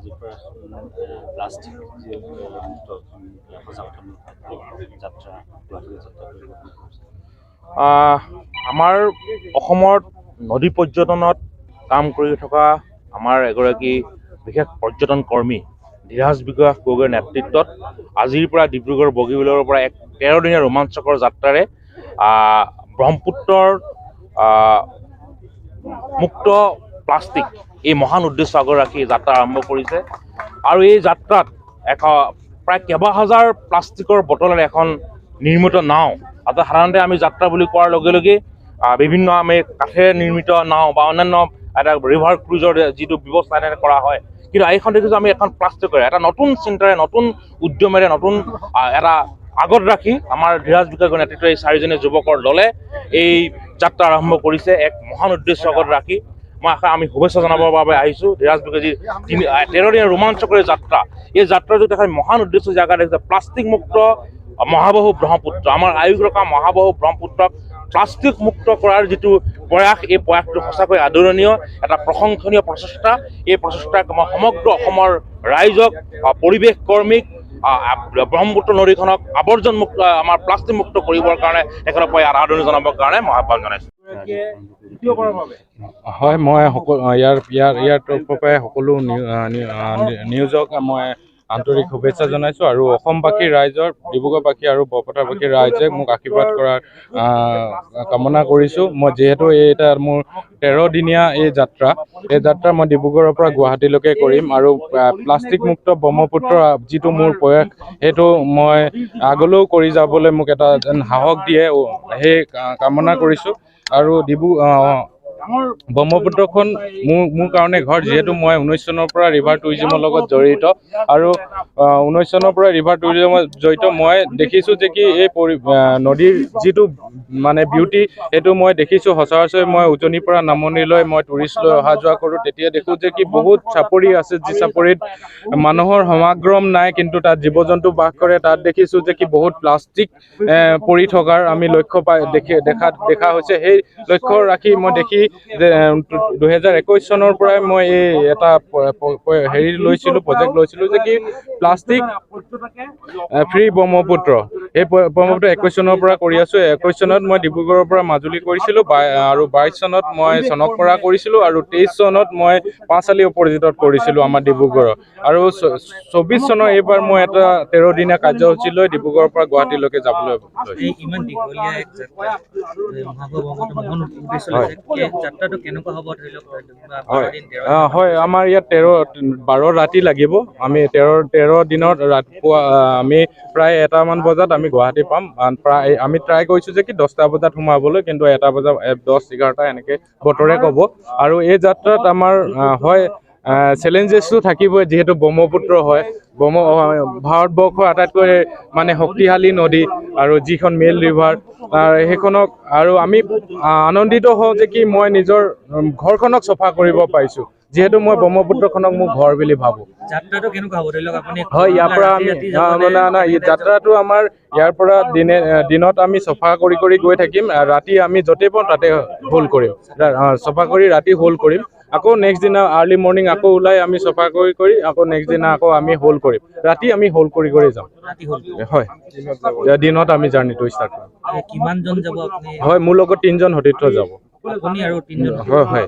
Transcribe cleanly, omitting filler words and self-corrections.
আজিৰ পৰা প্লাষ্টিক মুক্ত সজাগতামূলক যাত্ৰা গুৱাহাটীলৈ যাত্ৰা কৰিব। আমাৰ অসমত নদী পৰ্যটনত কাম কৰি থকা আমাৰ এগৰাকী বিশেষ পৰ্যটন কৰ্মী ধীৰাজ বিকাশ গগৈৰ নেতৃত্বত আজিৰ পৰা ডিব্ৰুগড় বগীবিলৰ পৰা এক 13 দিনীয়া ৰোমাঞ্চকৰ যাত্ৰাৰে ব্ৰহ্মপুত্ৰৰ মুক্ত প্লাষ্টিক এই মহান উদ্দেশ্য আগত ৰাখি যাত্ৰা আৰম্ভ কৰিছে। আৰু এই যাত্ৰাত প্ৰায় কেইবা হাজাৰ প্লাষ্টিকৰ বটলেৰে এখন নিৰ্মিত নাও, অৰ্থাৎ সাধাৰণতে আমি যাত্ৰা বুলি কোৱাৰ লগে লগে বিভিন্ন আমি কাঠেৰে নিৰ্মিত নাও বা অন্যান্য এটা ৰিভাৰ ক্ৰুজৰ যিটো ব্যৱস্থা এনেকৈ কৰা হয়, কিন্তু এইখন দেখিছোঁ আমি এখন প্লাষ্টিকৰে এটা নতুন চিন্তাৰে নতুন উদ্যমেৰে নতুন এটা আগত ৰাখি আমাৰ ধীৰাজ বিকাশৰ নেতৃত্বত এই 4জনীয়া যুৱকৰ দলে এই যাত্ৰা আৰম্ভ কৰিছে এক মহান উদ্দেশ্য আগত ৰাখি। আমি শুভেচ্ছা জনাবৰ বাবে আহিছোঁ ধীৰাজ বিকাশী 13 দিনীয়া ৰোমাঞ্চকৰ যাত্ৰা। এই যাত্ৰাটো দেখা মহান উদ্দেশ্য জেগা দেখিছে প্লাষ্টিক মুক্ত মহাবাহু ব্ৰহ্মপুত্ৰ, আমাৰ আয়ুস ৰখা মহাবাহু ব্ৰহ্মপুত্ৰক প্লাষ্টিক মুক্ত কৰাৰ যিটো প্ৰয়াস, এই প্ৰয়াসটো সঁচাকৈ আদৰণীয়, এটা প্ৰশংসনীয় প্ৰচেষ্টা। এই প্ৰচেষ্টাক মই সমগ্ৰ অসমৰ ৰাইজক, পৰিৱেশ কৰ্মীক, ব্ৰহ্মপুত্ৰ নদীখনক আৱৰ্জন মুক্ত আমাৰ প্লাষ্টিক মুক্ত কৰিবৰ কাৰণে তেখেতক মই আদৰণি জনাবৰ কাৰণে মই আহ্বান জনাইছোঁ। হয়, মই ইয়াৰ তৰফৰ পৰাই সকলো নিউজক মই আন্তৰিক শুভেচ্ছা জনাইছোঁ আৰু অসমবাসী ৰাইজৰ, ডিব্ৰুগড়বাসী আৰু বৰপেটাবাসী ৰাইজে মোক আশীৰ্বাদ কৰাৰ কামনা কৰিছোঁ। মই যিহেতু এটা মোৰ 13 দিনীয়া এই যাত্ৰা মই ডিব্ৰুগড়ৰ পৰা গুৱাহাটীলৈকে কৰিম আৰু প্লাষ্টিক মুক্ত ব্ৰহ্মপুত্ৰ যিটো মোৰ প্ৰয়াস, সেইটো মই আগলৈও কৰি যাবলৈ মোক এটা সাহস দিয়ে, সেই কামনা কৰিছোঁ। আৰু ব্ৰহ্মপুত্ৰখন মোৰ কাৰণে ঘৰ, যিহেতু মই 19 চনৰ পৰা ৰিভাৰ টুৰিজিমৰ লগত জড়িত আৰু 19 চনৰ পৰা ৰিভাৰ টুৰিজিমত জড়িত। মই দেখিছোঁ যে কি এই নদীৰ যিটো মানে বিউটি, সেইটো মই দেখিছোঁ সচৰাচৰ। মই উজনিৰ পৰা নামনিলৈ মই টুৰিষ্ট লৈ অহা যোৱা কৰোঁ, তেতিয়া দেখোঁ যে কি বহুত চাপৰি আছে, যি চাপৰিত মানুহৰ সমাগম নাই, কিন্তু তাত জীৱ জন্তু বাস কৰে। তাত দেখিছোঁ যে কি বহুত প্লাষ্টিক পৰি থকাৰ আমি লক্ষ্য দেখা হৈছে। সেই লক্ষ্য ৰাখি মই দেখি যে 2021 চনৰ পৰাই মই এই এটা প্ৰজেক্ট লৈছিলোঁ যে কি প্লাষ্টিক ফ্ৰী ব্ৰহ্মপুত্ৰ। এই ব্ৰহ্মপুত্ৰ 21 চনৰ পৰা কৰি আছোঁ। 21 চনত মই ডিব্ৰুগড়ৰ পৰা মাজুলী কৰিছিলোঁ আৰু 22 চনত মই চনকপাৰা কৰিছিলোঁ আৰু 23 চনত মই পাঁচআলি অপৰাজিতত কৰিছিলোঁ আমাৰ ডিব্ৰুগড়ৰ। আৰু 24 চনৰ এইবাৰ মই এটা 13 দিনীয়া কাৰ্যসূচী লৈ ডিব্ৰুগড়ৰ পৰা গুৱাহাটীলৈকে যাবলৈ হয়, আমাৰ ইয়াত 12 ৰাতি লাগিব। আমি 13 দিনত ৰাতিপুৱা আমি প্ৰায় 1টামান বজাত আমি গুৱাহাটী পাম। আমি ট্ৰাই কৰিছোঁ যে কি 10টা বজাত সোমাবলৈ, কিন্তু 1টা বজাত 10, 11টা এনেকৈ বতৰে ক'ব। আৰু এই যাত্ৰাত আমাৰ হয় চেলেঞ্জেছটো থাকিবই, যিহেতু ব্ৰহ্মপুত্ৰ হয়, ভাৰতবৰ্ষৰ আটাইতকৈ মানে শক্তিশালী নদী আৰু যিখন মেইন ৰিভাৰ, সেইখনক আৰু আমি আনন্দিত হওঁ যে কি মই নিজৰ ঘৰখনক চফা কৰিব পাৰিছোঁ, যিহেতু মই ব্ৰহ্মপুত্ৰখনক মোৰ ঘৰ বুলি ভাবোঁ। যাত্ৰাটো কেনেকুৱা হ'ব ধৰি লওক আপুনি? হয়, ইয়াৰ পৰা আমি যাত্ৰাটো আমাৰ ইয়াৰ পৰা দিনত আমি চফা কৰি গৈ থাকিম, ৰাতি আমি য'তেই পাওঁ তাতে হোল্ড কৰিম, চফা কৰি ৰাতি হোল্ড কৰিম। আকৌ নেক্সট দিনা আৰ্লি মৰ্ণিং আকৌ ওলাই আমি চফা কৰি আকৌ নেক্সট দিনা আকৌ আমি হোল্ড কৰিম, ৰাতি আমি হোল্ড কৰি যাম। হয়, দিনত আমি জাৰ্ণিটো ষ্টাৰ্ট কৰিম। কিমানজন যাব আপুনি? হয়, মোৰ লগত 3জন সতীৰ্থ যাব। আপুনি আৰু 3জন? হয়।